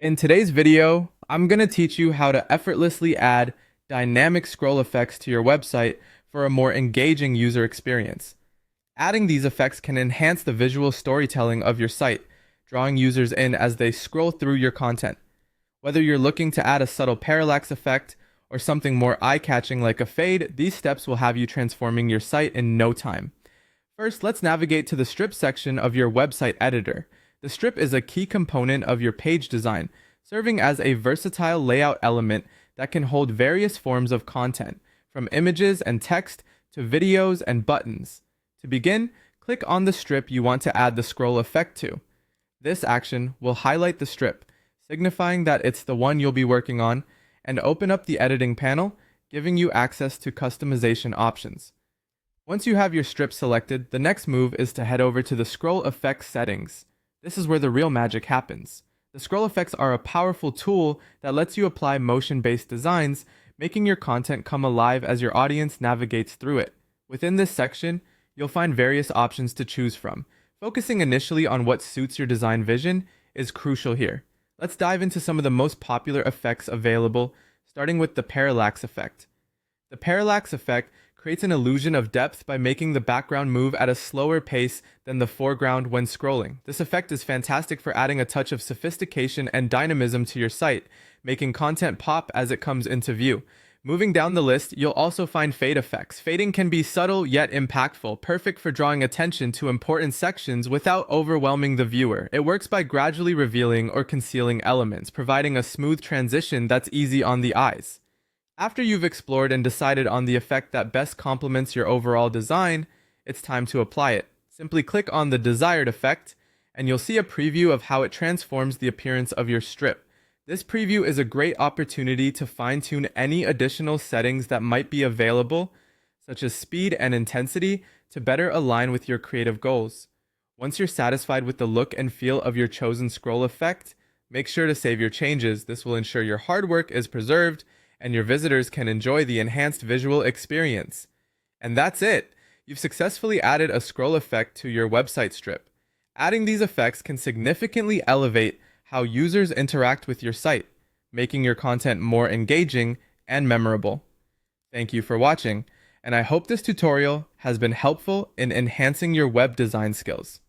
In today's video, I'm going to teach you how to effortlessly add dynamic scroll effects to your website for a more engaging user experience. Adding these effects can enhance the visual storytelling of your site, drawing users in as they scroll through your content. Whether you're looking to add a subtle parallax effect or something more eye-catching like a fade, these steps will have you transforming your site in no time. First, let's navigate to the strip section of your website editor. The strip is a key component of your page design, serving as a versatile layout element that can hold various forms of content, from images and text to videos and buttons. To begin, click on the strip you want to add the scroll effect to. This action will highlight the strip, signifying that it's the one you'll be working on, and open up the editing panel, giving you access to customization options. Once you have your strip selected, the next move is to head over to the scroll effects settings. This is where the real magic happens. The scroll effects are a powerful tool that lets you apply motion-based designs, making your content come alive as your audience navigates through it. Within this section, you'll find various options to choose from. Focusing initially on what suits your design vision is crucial here. Let's dive into some of the most popular effects available, starting with the parallax effect. The parallax effect creates an illusion of depth by making the background move at a slower pace than the foreground when scrolling. This effect is fantastic for adding a touch of sophistication and dynamism to your site, making content pop as it comes into view. Moving down the list, you'll also find fade effects. Fading can be subtle yet impactful, perfect for drawing attention to important sections without overwhelming the viewer. It works by gradually revealing or concealing elements, providing a smooth transition that's easy on the eyes. After you've explored and decided on the effect that best complements your overall design, it's time to apply it. Simply click on the desired effect, and you'll see a preview of how it transforms the appearance of your strip. This preview is a great opportunity to fine-tune any additional settings that might be available, such as speed and intensity, to better align with your creative goals. Once you're satisfied with the look and feel of your chosen scroll effect, make sure to save your changes. This will ensure your hard work is preserved and your visitors can enjoy the enhanced visual experience. And that's it! You've successfully added a scroll effect to your website strip. Adding these effects can significantly elevate how users interact with your site, making your content more engaging and memorable. Thank you for watching, and I hope this tutorial has been helpful in enhancing your web design skills.